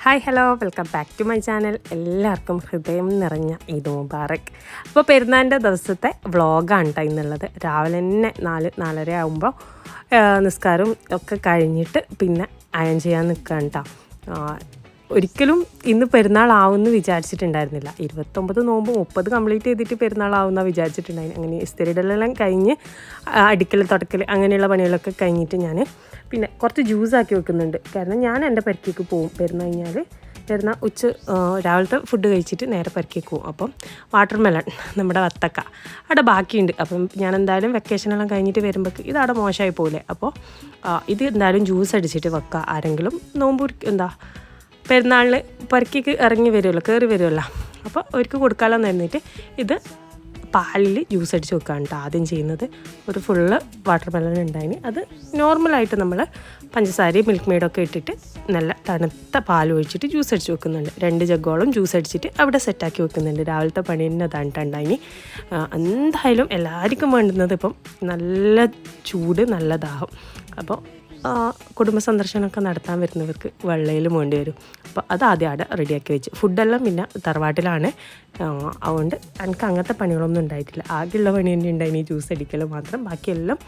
Hi hello welcome back to my channel. എല്ലാവർക്കും ഹൃദയം നിറഞ്ഞ ഈദ് മുബാറക്. അപ്പോൾ പെരുന്നാളിൻ്റെ ദിവസത്തെ വ്ളോഗാണ് കേട്ടോ ഇന്നുള്ളത്. രാവിലെ തന്നെ 4-4:30 ആകുമ്പോൾ നിസ്കാരം ഒക്കെ കഴിഞ്ഞിട്ട് പിന്നെ അയൺ ചെയ്യാൻ നിൽക്കുകയാണ് കേട്ടോ. ഒരിക്കലും ഇന്ന് പെരുന്നാളാവുമെന്ന് വിചാരിച്ചിട്ടുണ്ടായിരുന്നില്ല. 29 നോമ്പ് 30 കംപ്ലീറ്റ് ചെയ്തിട്ട് പെരുന്നാളാവുമെന്നാണ് വിചാരിച്ചിട്ടുണ്ടായിരുന്നു. അങ്ങനെ ഇസ്തിരിയിടെല്ലാം കഴിഞ്ഞ് അടിക്കൽ തുടക്കൽ അങ്ങനെയുള്ള പണികളൊക്കെ കഴിഞ്ഞിട്ട് ഞാൻ പിന്നെ കുറച്ച് ജ്യൂസാക്കി വെക്കുന്നുണ്ട്. കാരണം ഞാൻ എൻ്റെ പരിക്കേക്ക് പോവും പെരുന്നാൾ കഴിഞ്ഞാൽ. പെരുന്നാൾ രാവിലത്തെ ഫുഡ് കഴിച്ചിട്ട് നേരെ പരിക്കേക്ക് പോവും. അപ്പം വാട്ടർ മെലൺ നമ്മുടെ വത്തക്ക അവിടെ ബാക്കിയുണ്ട്. അപ്പം ഞാൻ എന്തായാലും വെക്കേഷനെല്ലാം കഴിഞ്ഞിട്ട് വരുമ്പോഴേക്ക് ഇത് അവിടെ മോശമായി പോലെ. അപ്പോൾ ഇത് എന്തായാലും ജ്യൂസ് അടിച്ചിട്ട് വെക്കുക. ആരെങ്കിലും നോമ്പ് പെരുന്നാളിന് പരിക്കേക്ക് ഇറങ്ങി വരുമല്ലോ, കയറി വരുമല്ലോ, അപ്പോൾ അവർക്ക് കൊടുക്കാമല്ലോ എന്ന് പറഞ്ഞിട്ട് ഇത് പാലിൽ ജ്യൂസ് അടിച്ച് വെക്കുകയാണ് കേട്ടോ ആദ്യം ചെയ്യുന്നത്. ഒരു ഫുള്ള് വാട്ടർ മെലൺ ഉണ്ടായിന്. അത് നോർമലായിട്ട് നമ്മൾ പഞ്ചസാരയും മിൽക്ക് മെയ്ഡൊക്കെ ഇട്ടിട്ട് നല്ല തണുത്ത പാൽ ഒഴിച്ചിട്ട് ജ്യൂസ് അടിച്ച് വെക്കുന്നുണ്ട്. 2 ജഗ്ഗോളം ജ്യൂസ് അടിച്ചിട്ട് അവിടെ സെറ്റാക്കി വെക്കുന്നുണ്ട്. രാവിലത്തെ പണി തന്നെ അതാണ്ടായിന്. എന്തായാലും എല്ലാവർക്കും വേണ്ടുന്നത് ഇപ്പം നല്ല ചൂട്, നല്ല ദാഹം. അപ്പോൾ കുടുംബ സന്ദർശനമൊക്കെ നടത്താൻ വരുന്നവർക്ക് വെള്ളയിലും വേണ്ടി വരും. അപ്പോൾ അത് ആദ്യം അവിടെ റെഡിയാക്കി വെച്ച്. ഫുഡെല്ലാം പിന്നെ തറവാട്ടിലാണ്. അതുകൊണ്ട് എനിക്ക് അങ്ങനത്തെ പണികളൊന്നും ഉണ്ടായിട്ടില്ല. ആകെയുള്ള പണി തന്നെ ഉണ്ടായിന് ജ്യൂസ് അടിക്കൽ മാത്രം. ബാക്കിയെല്ലാം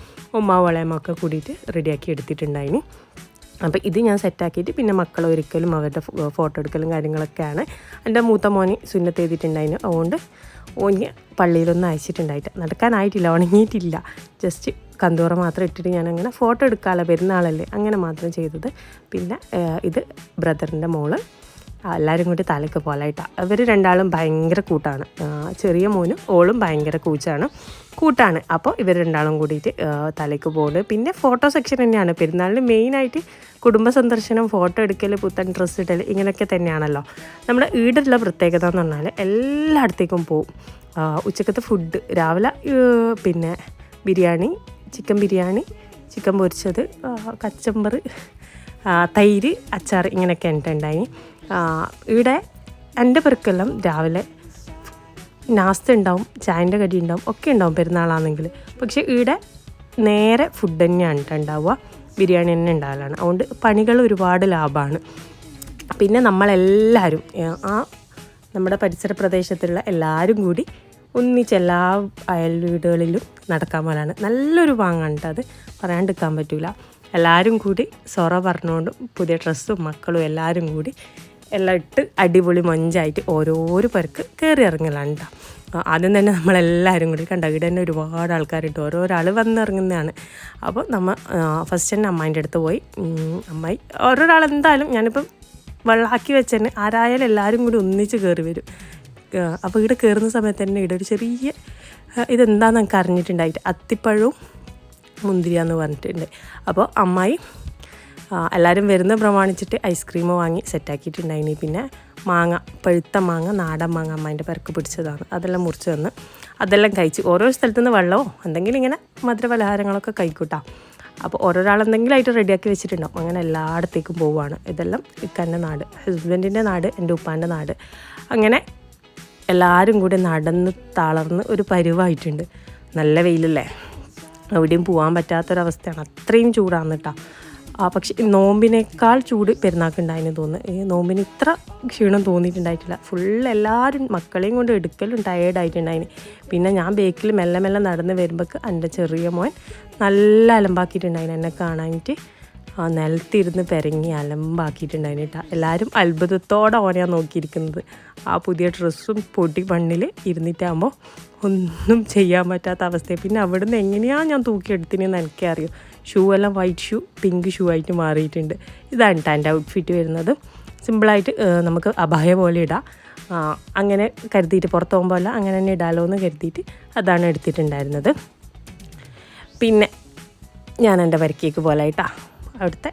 ഉമ്മാവ് വളയമൊക്കെ കൂടിയിട്ട് റെഡിയാക്കി എടുത്തിട്ടുണ്ടായിന്. അപ്പോൾ ഇത് ഞാൻ സെറ്റാക്കിയിട്ട് പിന്നെ മക്കൾ ഒരിക്കലും അവരുടെ ഫോട്ടോ എടുക്കലും കാര്യങ്ങളൊക്കെയാണ്. എൻ്റെ മൂത്ത മോന് സുന്നത്ത് ചെയ്തിട്ടുണ്ടായിന്. അതുകൊണ്ട് ഓന് പള്ളിയിലൊന്നും അയച്ചിട്ടുണ്ടായിട്ട് നടക്കാനായിട്ടില്ല, ഉണങ്ങിയിട്ടില്ല. ജസ്റ്റ് കന്തൂറ മാത്രം ഇട്ടിട്ട് ഞാനങ്ങനെ ഫോട്ടോ എടുക്കാമല്ലോ, പെരുന്നാളല്ലേ, അങ്ങനെ മാത്രം ചെയ്തത്. പിന്നെ ഇത് ബ്രദറിൻ്റെ മോള്, എല്ലാവരും കൂടി തലയ്ക്ക് പോലായിട്ടാണ്. അവർ രണ്ടാളും ഭയങ്കര കൂട്ടാണ്. ചെറിയ മോനും ഓളും ഭയങ്കര കൂട്ടാണ്. അപ്പോൾ ഇവർ രണ്ടാളും കൂടിയിട്ട് തലയ്ക്ക് പോകുന്നത്. പിന്നെ ഫോട്ടോ സെക്ഷൻ തന്നെയാണ് പെരുന്നാളിന് മെയിനായിട്ട്. കുടുംബ സന്ദർശനം, ഫോട്ടോ എടുക്കൽ, പുത്തൻ ഡ്രസ്സ് ഇടൽ, ഇങ്ങനെയൊക്കെ തന്നെയാണല്ലോ നമ്മുടെ ഈടുള്ള പ്രത്യേകത എന്ന് പറഞ്ഞാൽ. എല്ലായിടത്തേക്കും പോവും. ഉച്ചക്കത്തെ ഫുഡ് രാവിലെ പിന്നെ ബിരിയാണി, ചിക്കൻ ബിരിയാണി, ചിക്കൻ പൊരിച്ചത്, കച്ചമ്പർ, തൈര്, അച്ചാർ, ഇങ്ങനെയൊക്കെ ഉണ്ടായിന്. ഇവിടെ എൻ്റെ പെറുക്കെല്ലാം രാവിലെ നാസ്ത ഉണ്ടാവും, ചായൻ്റെ കടി ഉണ്ടാവും, ഒക്കെ ഉണ്ടാവും പെരുന്നാളാണെങ്കിൽ. പക്ഷേ ഇവിടെ നേരെ ഫുഡ് തന്നെയാണ് ഉണ്ടാവുക, ബിരിയാണി തന്നെ ഉണ്ടാവലാണ്. അതുകൊണ്ട് പണികൾ ഒരുപാട് ലാഭമാണ്. പിന്നെ നമ്മളെല്ലാവരും നമ്മുടെ പരിസര പ്രദേശത്തുള്ള എല്ലാവരും കൂടി ഒന്നിച്ച് എല്ലാ അയൽ വീടുകളിലും നടക്കാൻ പോലാണ്. നല്ലൊരു വാങ്ങാണ് കേട്ടോ, അത് പറയാണ്ടിരിക്കാൻ പറ്റില്ല. എല്ലാവരും കൂടി സൊറ പറഞ്ഞുകൊണ്ടും പുതിയ ഡ്രസ്സും മക്കളും എല്ലാവരും കൂടി എല്ലാം ഇട്ട് അടിപൊളി മൊഞ്ചായിട്ട് ഓരോരോ പേർക്ക് കയറി ഇറങ്ങലാണ് കേട്ടോ. ആദ്യം തന്നെ നമ്മളെല്ലാവരും കൂടി കണ്ട ഇവിടെ തന്നെ ഒരുപാട് ആൾക്കാരുണ്ട്, ഓരോരാൾ വന്നിറങ്ങുന്നതാണ്. അപ്പോൾ നമ്മൾ ഫസ്റ്റ് തന്നെ അമ്മായിൻ്റെ അടുത്ത് പോയി. അമ്മായി ഓരോരാൾ എന്തായാലും ഞാനിപ്പം വെള്ളമാക്കി വെച്ചതന്നെ ആരായാലും എല്ലാവരും കൂടി ഒന്നിച്ച് കയറി വരും. അപ്പോൾ ഇവിടെ കയറുന്ന സമയത്ത് തന്നെ ഇവിടെ ഒരു ചെറിയ ഇതെന്താണെന്ന് എനിക്ക് അറിഞ്ഞിട്ടുണ്ടായിട്ട് അത്തിപ്പഴവും മുന്തിരിയാന്ന് പറഞ്ഞിട്ടുണ്ട്. അപ്പോൾ അമ്മായി എല്ലാവരും വരുന്ന പ്രമാണിച്ചിട്ട് ഐസ്ക്രീം വാങ്ങി സെറ്റാക്കിയിട്ടുണ്ടായിനി. പിന്നെ മാങ്ങ, പഴുത്ത മാങ്ങ, നാടൻ മാങ്ങ അമ്മേൻ്റെ പെരക്ക് പിടിച്ചതാണ്, അതെല്ലാം മുറിച്ച് തന്ന് അതെല്ലാം കഴിച്ച്. ഓരോ സ്ഥലത്തുനിന്ന് വെള്ളമോ എന്തെങ്കിലും ഇങ്ങനെ മധുരപലഹാരങ്ങളൊക്കെ കഴിക്കൂട്ടാ. അപ്പോൾ ഓരോരാൾ എന്തെങ്കിലും ആയിട്ട് റെഡിയാക്കി വെച്ചിട്ടുണ്ടാവും. അങ്ങനെ എല്ലായിടത്തേക്കും പോവുകയാണ്. ഇതെല്ലാം ഇക്കൻ്റെ നാട്, ഹസ്ബൻഡിൻ്റെ നാട്, എൻ്റെ ഉപ്പാൻ്റെ നാട്. അങ്ങനെ എല്ലാവരും കൂടി നടന്ന് തളർന്ന് ഒരു പരുവായിട്ടുണ്ട്. നല്ല വെയിലല്ലേ, എവിടെയും പോകാൻ പറ്റാത്തൊരവസ്ഥയാണ്. അത്രയും ചൂടാണ് കേട്ടോ. പക്ഷേ നോമ്പിനേക്കാൾ ചൂട് പെരുന്നാൾക്കുണ്ടായെന്ന് തോന്നുന്നു. ഈ നോമ്പിന് ഇത്ര ക്ഷീണം തോന്നിയിട്ടുണ്ടായിട്ടില്ല. എല്ലാവരും മക്കളെയും കൊണ്ട് എടുക്കലും ടയേർഡായിട്ടുണ്ടായിന്. പിന്നെ ഞാൻ ബേക്കിൽ മെല്ലെ മെല്ലെ നടന്ന് വരുമ്പോഴേക്ക് എൻ്റെ ചെറിയ മോൻ നല്ല അലമ്പാക്കിയിട്ടുണ്ടായിന്. എന്നെ കാണാനിട്ട് നിലത്തിരുന്ന് പെരങ്ങി അലമ്പാക്കിയിട്ടുണ്ടായിന് കേട്ടോ. എല്ലാവരും അത്ഭുതത്തോടെ ഓനെയാണ് നോക്കിയിരിക്കുന്നത്. ആ പുതിയ ഡ്രസ്സും പൊടി മണ്ണിൽ ഇരുന്നിട്ടാകുമ്പോൾ ഒന്നും ചെയ്യാൻ പറ്റാത്ത അവസ്ഥയാണ്. പിന്നെ അവിടുന്ന് എങ്ങനെയാണ് ഞാൻ തൂക്കിയെടുത്തിനെന്ന് എനിക്കറിയും. ഷൂ എല്ലാം വൈറ്റ് ഷൂ പിങ്ക് ഷൂ ആയിട്ട് മാറിയിട്ടുണ്ട്. ഇതാണ് കേട്ടോ എൻ്റെ ഔട്ട്ഫിറ്റ് വരുന്നത്. സിമ്പിളായിട്ട് നമുക്ക് അബായ പോലെ ഇടാം. അങ്ങനെ കരുതിയിട്ട് പുറത്ത് പോകുമ്പോൾ അല്ല അങ്ങനെ തന്നെ ഇടാലോ എന്ന് കരുതിയിട്ട് അതാണ് എടുത്തിട്ടുണ്ടായിരുന്നത്. പിന്നെ ഞാൻ എൻ്റെ പരിക്കേക്ക് പോലായിട്ടാ അവിടുത്തെ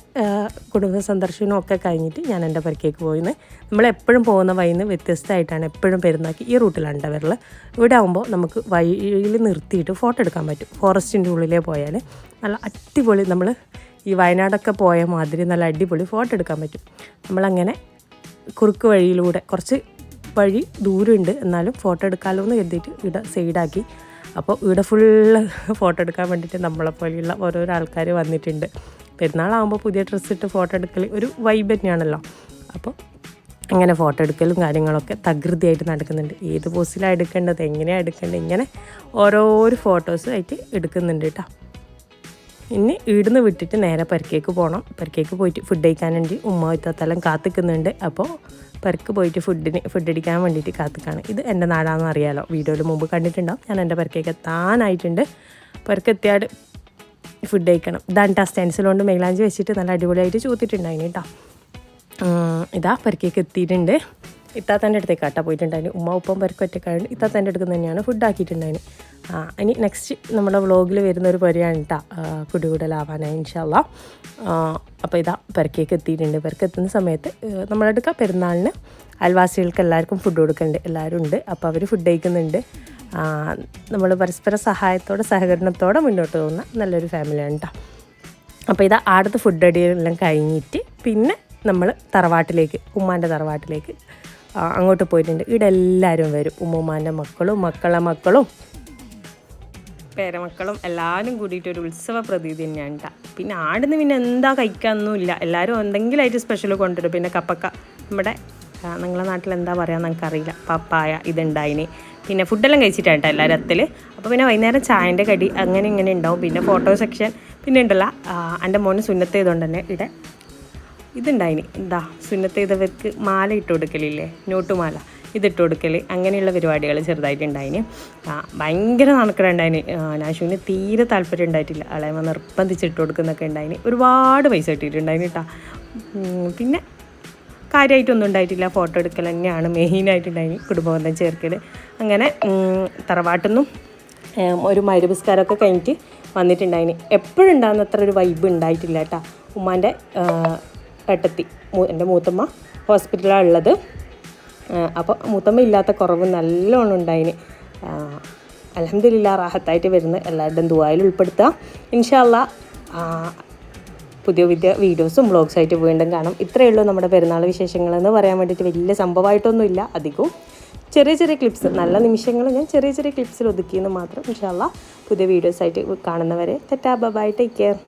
കുടുംബ സന്ദർശനമൊക്കെ കഴിഞ്ഞിട്ട് ഞാൻ എൻ്റെ പരിക്കേക്ക് പോയിന്ന്. നമ്മളെപ്പോഴും പോകുന്ന വഴിയിൽ നിന്ന് വ്യത്യസ്തമായിട്ടാണ് എപ്പോഴും പെരുന്നാക്കി ഈ റൂട്ടിലാണ് വരൽ. ഇവിടെ ആകുമ്പോൾ നമുക്ക് വഴിയിൽ നിർത്തിയിട്ട് ഫോട്ടോ എടുക്കാൻ പറ്റും. ഫോറസ്റ്റിൻ്റെ ഉള്ളിലേ പോയാൽ നല്ല അടിപൊളി, നമ്മൾ ഈ വയനാടൊക്കെ പോയ മാതിരി നല്ല അടിപൊളി ഫോട്ടോ എടുക്കാൻ പറ്റും. നമ്മളങ്ങനെ കുറുക്ക് വഴിയിലൂടെ കുറച്ച് വഴി ദൂരമുണ്ട്, എന്നാലും ഫോട്ടോ എടുക്കാമല്ലോ എന്ന് കരുതിയിട്ട് ഇവിടെ സൈഡാക്കി. അപ്പോൾ ഇവിടെ ഫുള്ള് ഫോട്ടോ എടുക്കാൻ വേണ്ടിയിട്ട് നമ്മളെപ്പോലെയുള്ള ഓരോരോ ആൾക്കാർ വന്നിട്ടുണ്ട്. പെരുന്നാളാകുമ്പോൾ പുതിയ ഡ്രസ്സ് ഇട്ട് ഫോട്ടോ എടുക്കൽ ഒരു വൈബ് തന്നെയാണല്ലോ. അപ്പോൾ അങ്ങനെ ഫോട്ടോ എടുക്കലും കാര്യങ്ങളൊക്കെ തകൃതിയായിട്ട് നടക്കുന്നുണ്ട്. ഏത് പോസിലാണ് എടുക്കേണ്ടത്, എങ്ങനെയാണ് എടുക്കേണ്ടത്, ഇങ്ങനെ ഓരോരോ ഫോട്ടോസും ആയിട്ട് എടുക്കുന്നുണ്ട് കേട്ടോ. ഇനി ഇവിടുന്ന് വിട്ടിട്ട് നേരെ പെരക്കേക്ക് പോകണം. പെരക്കേക്ക് പോയിട്ട് ഫുഡ് കഴിക്കാനുണ്ട്. ഉമ്മ ഇത്തത്തെല്ലാം കാത്തിക്കുന്നുണ്ട്. അപ്പോൾ പെരക്ക് പോയിട്ട് ഫുഡ് അടിക്കാൻ വേണ്ടിയിട്ട് കാത്തിക്കാണ്. ഇത് എൻ്റെ നാടാണെന്ന് അറിയാലോ, വീഡിയോയിൽ മുമ്പ് കണ്ടിട്ടുണ്ടാവും. ഞാൻ എൻ്റെ പെരക്കേക്ക് എത്താനായിട്ടുണ്ട്. പെരക്കെത്തിയാട് ഫുഡ് കഴിക്കണം. ഇതാണ് സ്റ്റെൻസിൽ കൊണ്ട് മെയിലാഞ്ചി വെച്ചിട്ട് നല്ല അടിപൊളിയായിട്ട് ചൂത്തിട്ടുണ്ടായിന് കേട്ടോ. ഇതാ പെരക്കേക്ക് എത്തിയിട്ടുണ്ട്. ഇത്താത്തൻ്റെ അടുത്തേക്ക് കാട്ടാ പോയിട്ടുണ്ടായിന്. ഉമ്മ ഉപ്പം പെരക്ക് ഒറ്റക്കായതുകൊണ്ട് ഇത്താത്തൻ്റെ അടുത്ത് തന്നെയാണ് ഫുഡ് ആക്കിയിട്ടുണ്ടായിന്. ഇനി നെക്സ്റ്റ് നമ്മുടെ വ്ളോഗിൽ വരുന്നൊരു പരിപാടിയാണ് കേട്ടോ, കുടികൂടലാവാനായി ഇൻഷാ അല്ലാ. അപ്പോൾ ഇതാ പെരക്കേക്ക് എത്തിയിട്ടുണ്ട്. പെരക്ക് എത്തുന്ന സമയത്ത് നമ്മളെടുക്കുക പെരുന്നാളിന് അയൽവാസികൾക്ക് എല്ലാവർക്കും ഫുഡ് കൊടുക്കുന്നുണ്ട്. എല്ലാവരും ഉണ്ട്. അപ്പോൾ അവർ ഫുഡ് കഴിക്കുന്നുണ്ട്. നമ്മൾ പരസ്പര സഹായത്തോടെ സഹകരണത്തോടെ മുന്നോട്ട് പോകുന്ന നല്ലൊരു ഫാമിലിയാണ് കേട്ടോ. അപ്പോൾ ഇതാ ആടത്ത് ഫുഡ് അടിയെല്ലാം കഴിഞ്ഞിട്ട് പിന്നെ നമ്മൾ തറവാട്ടിലേക്ക്, ഉമ്മാൻ്റെ തറവാട്ടിലേക്ക് അങ്ങോട്ട് പോയിട്ടുണ്ട്. ഇവിടെ എല്ലാവരും വരും. ഉമ്മുമ്മാൻ്റെ മക്കളും മക്കളെ മക്കളും പേരമക്കളും എല്ലാവരും കൂടിയിട്ട് ഒരു ഉത്സവ പ്രതീതി തന്നെയാണ് കേട്ടോ. പിന്നെ ആടുന്ന് പിന്നെ എന്താ കഴിക്കാനൊന്നുമില്ല, എല്ലാവരും എന്തെങ്കിലുമായിട്ട് സ്പെഷ്യൽ കൊണ്ടുവരും. പിന്നെ കപ്പക്ക, നമ്മുടെ നിങ്ങളുടെ നാട്ടിൽ എന്താ പറയുക നമുക്കറിയില്ല, പപ്പായ ഇതുണ്ടായിന്. പിന്നെ ഫുഡെല്ലാം കഴിച്ചിട്ടാണ് കേട്ടോ എല്ലാവരും എത്തൽ. അപ്പോൾ പിന്നെ വൈകുന്നേരം ചായൻ്റെ കടി അങ്ങനെ ഇങ്ങനെ ഉണ്ടാവും. പിന്നെ ഫോട്ടോ സെക്ഷൻ. പിന്നെ ഉണ്ടല്ലോ എൻ്റെ മോന് സുന്നത്ത് ചെയ്തുകൊണ്ട് തന്നെ ഇവിടെ ഇതുണ്ടായിന്. എന്താ സുന്നത്ത് ചെയ്തവർക്ക് മാല ഇട്ട് കൊടുക്കലില്ലേ, നോട്ടുമാല, ഇതിട്ട് കൊടുക്കൽ, അങ്ങനെയുള്ള പരിപാടികൾ ചെറുതായിട്ടുണ്ടായിന്. ഭയങ്കര നടക്കലുണ്ടായിന്. നാശുവിന് തീരെ താല്പര്യം ഉണ്ടായിട്ടില്ല. അളയമ്മ നിർബന്ധിച്ചിട്ട് കൊടുക്കുന്നൊക്കെ ഉണ്ടായിന്. ഒരുപാട് പൈസ കിട്ടിയിട്ടുണ്ടായിന് കേട്ടോ. പിന്നെ കാര്യമായിട്ടൊന്നും ഉണ്ടായിട്ടില്ല. ഫോട്ടോ എടുക്കൽ തന്നെയാണ് മെയിനായിട്ടുണ്ടായിന്. കുടുംബബന്ധം ചേർക്കൽ. അങ്ങനെ തറവാട്ടിൽ നിന്നും ഒരു മരുപുസ്കാരമൊക്കെ കഴിഞ്ഞിട്ട് വന്നിട്ടുണ്ടായിന്. എപ്പോഴും ഉണ്ടാകുന്ന അത്ര ഒരു വൈബ് ഉണ്ടായിട്ടില്ല കേട്ടോ. ഉമ്മാൻ്റെ ഏട്ടത്തി, എൻ്റെ മൂത്തമ്മ ഹോസ്പിറ്റലാണ് ഉള്ളത്. അപ്പോൾ മൂത്തമ്മ ഇല്ലാത്ത കുറവ് നല്ലോണം ഉണ്ടായിന്. അൽഹംദുലില്ലാ റാഹത്തായിട്ട് വരുന്ന എല്ലാവരുടെയും ദുആയിൽ ഉൾപ്പെടുത്തുക. ഇൻഷാ അല്ലാ പുതിയ വീഡിയോസും വ്ളോഗ്സായിട്ട് വീണ്ടും കാണാം. ഇത്രയേ ഉള്ളൂ നമ്മുടെ പെരുന്നാൾ വിശേഷങ്ങളെന്ന് പറയാൻ വേണ്ടിയിട്ട്. വലിയ സംഭവമായിട്ടൊന്നുമില്ല. അധികവും ചെറിയ ക്ലിപ്സ്, നല്ല നിമിഷങ്ങൾ ഞാൻ ചെറിയ ക്ലിപ്സിൽ ഒതുക്കിയെന്ന് മാത്രം. ഇൻഷാ അല്ലാ പുതിയ വീഡിയോസായിട്ട് കാണുന്നവരെ tata bye bye, take care.